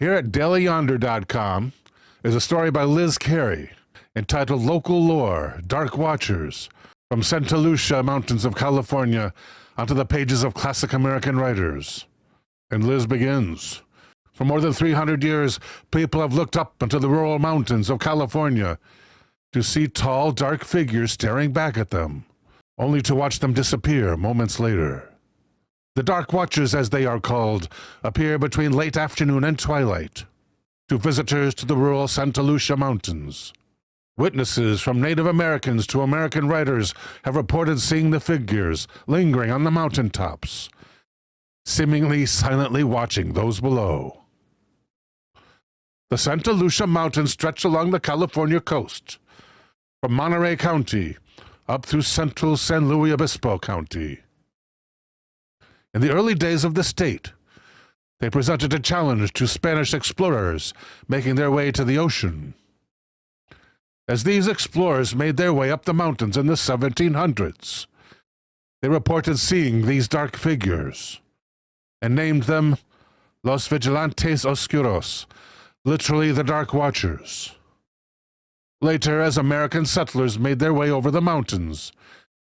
Here at dailyyonder.com is a story by Liz Carey entitled Local Lore, Dark Watchers, from Santa Lucia Mountains of California onto the pages of classic American writers. And Liz begins. For more than 300 years, people have looked up into the rural mountains of California to see tall, dark figures staring back at them, only to watch them disappear moments later. The Dark Watchers, as they are called, appear between late afternoon and twilight to visitors to the rural Santa Lucia Mountains. Witnesses from Native Americans to American writers have reported seeing the figures lingering on the mountaintops, seemingly silently watching those below. The Santa Lucia Mountains stretch along the California coast, from Monterey County up through central San Luis Obispo County. In the early days of the state, they presented a challenge to Spanish explorers making their way to the ocean. As these explorers made their way up the mountains in the 1700s, they reported seeing these dark figures and named them Los Vigilantes Oscuros, literally the Dark Watchers. Later, as American settlers made their way over the mountains,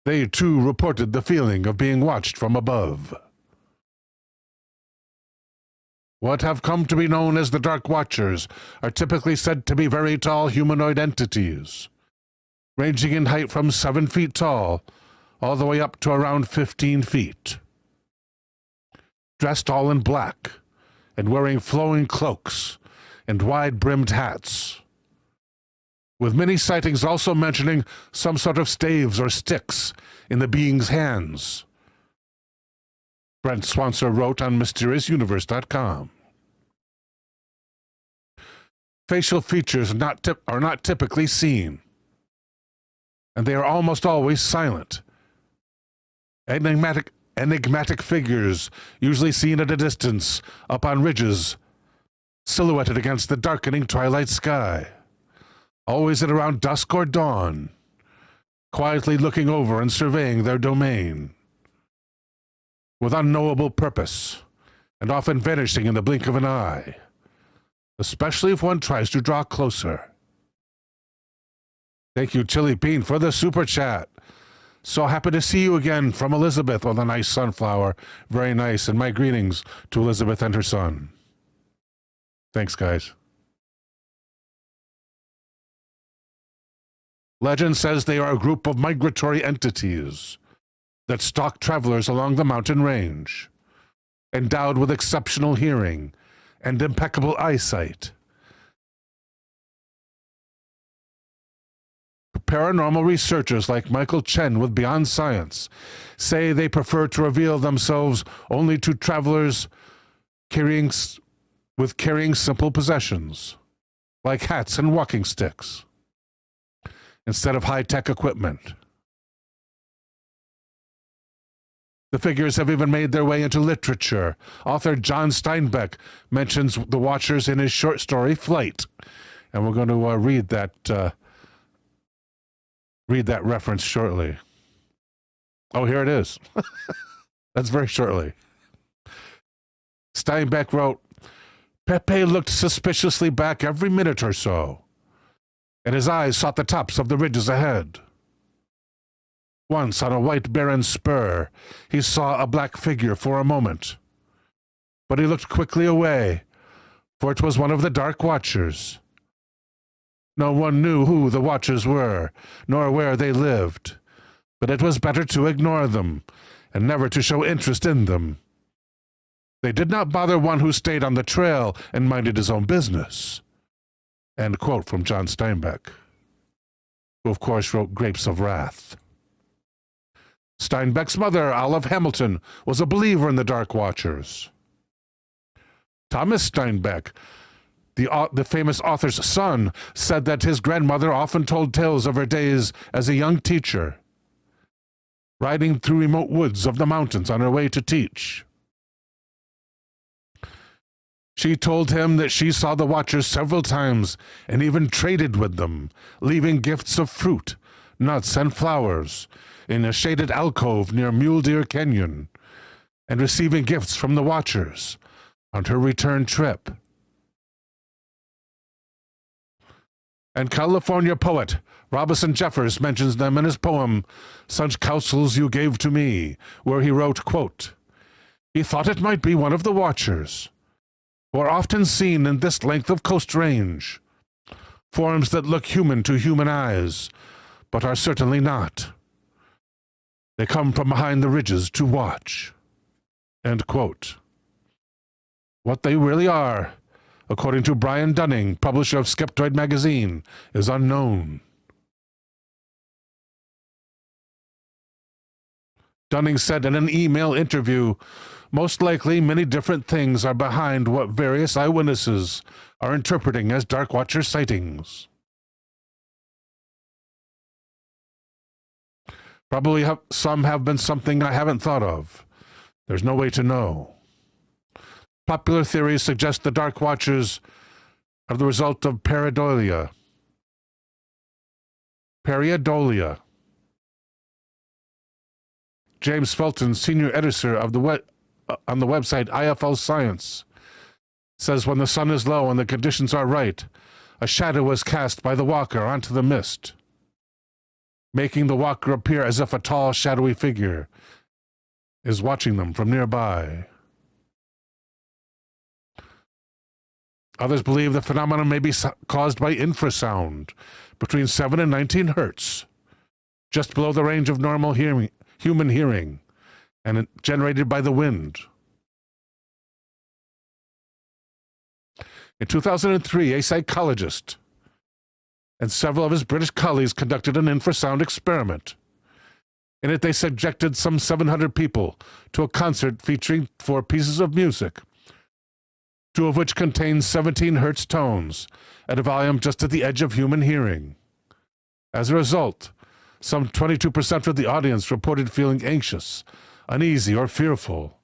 they too reported the feeling of being watched from above. What have come to be known as the Dark Watchers are typically said to be very tall humanoid entities, ranging in height from 7 feet tall all the way up to around 15 feet. Dressed all in black and wearing flowing cloaks and wide-brimmed hats, with many sightings also mentioning some sort of staves or sticks in the being's hands. Brent Swanser wrote on MysteriousUniverse.com. Facial features are not typically seen, and they are almost always silent. Enigmatic figures, usually seen at a distance, up on ridges, silhouetted against the darkening twilight sky, always at around dusk or dawn, quietly looking over and surveying their domain, with unknowable purpose, and often vanishing in the blink of an eye, especially if one tries to draw closer. Thank you, Chili Bean, for the super chat. So happy to see you again, from Elizabeth with a nice sunflower. Very nice, and my greetings to Elizabeth and her son. Thanks, guys. Legend says they are a group of migratory entities that stalk travelers along the mountain range, endowed with exceptional hearing and impeccable eyesight. Paranormal researchers like Michael Chen with Beyond Science say they prefer to reveal themselves only to travelers carrying simple possessions, like hats and walking sticks, instead of high-tech equipment. The figures have even made their way into literature. Author John Steinbeck mentions the Watchers in his short story, Flight. And we're going to read that reference shortly. Oh, here it is. That's very shortly. Steinbeck wrote, Pepe looked suspiciously back every minute or so, and his eyes sought the tops of the ridges ahead. Once, on a white barren spur, he saw a black figure for a moment, but he looked quickly away, for it was one of the Dark Watchers. No one knew who the Watchers were, nor where they lived, but it was better to ignore them, and never to show interest in them. They did not bother one who stayed on the trail and minded his own business. End quote from John Steinbeck, who of course wrote Grapes of Wrath. Steinbeck's mother, Olive Hamilton, was a believer in the Dark Watchers. Thomas Steinbeck, the famous author's son, said that his grandmother often told tales of her days as a young teacher, riding through remote woods of the mountains on her way to teach. She told him that she saw the Watchers several times and even traded with them, leaving gifts of fruit, nuts, and flowers in a shaded alcove near Mule Deer Canyon, and receiving gifts from the Watchers on her return trip. And California poet Robinson Jeffers mentions them in his poem, Such Counsels You Gave to Me, where he wrote, quote, he thought it might be one of the watchers, who are often seen in this length of coast range, forms that look human to human eyes, but are certainly not. They come from behind the ridges to watch. End quote. What they really are, according to Brian Dunning, publisher of Skeptoid magazine, is unknown. Dunning said in an email interview, most likely many different things are behind what various eyewitnesses are interpreting as Darkwatcher sightings. Probably some have been something I haven't thought of. There's no way to know. Popular theories suggest the Darkwatchers are the result of pareidolia. Pareidolia. James Felton, senior editor of on the website IFL Science, says when the sun is low and the conditions are right, a shadow is cast by the walker onto the mist, making the walker appear as if a tall, shadowy figure is watching them from nearby. Others believe the phenomenon may be caused by infrasound between 7 and 19 hertz, just below the range of normal human hearing, and generated by the wind. In 2003, a psychologist and several of his British colleagues conducted an infrasound experiment. In it, they subjected some 700 people to a concert featuring 4 pieces of music, 2 of which contained 17 hertz tones at a volume just at the edge of human hearing. As a result, some 22% of the audience reported feeling anxious, uneasy, or fearful,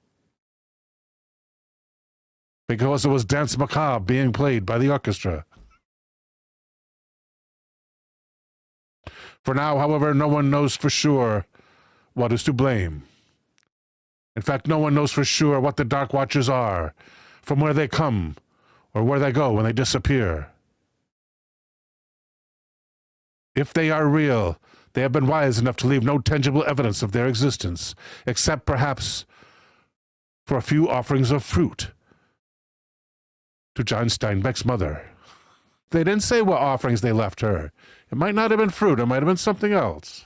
because it was Dance Macabre being played by the orchestra. For now, however, no one knows for sure what is to blame. In fact, no one knows for sure what the Darkwatchers are, from where they come, or where they go when they disappear. If they are real, they have been wise enough to leave no tangible evidence of their existence, except perhaps for a few offerings of fruit to John Steinbeck's mother. They didn't say what offerings they left her. It might not have been fruit, it might have been something else.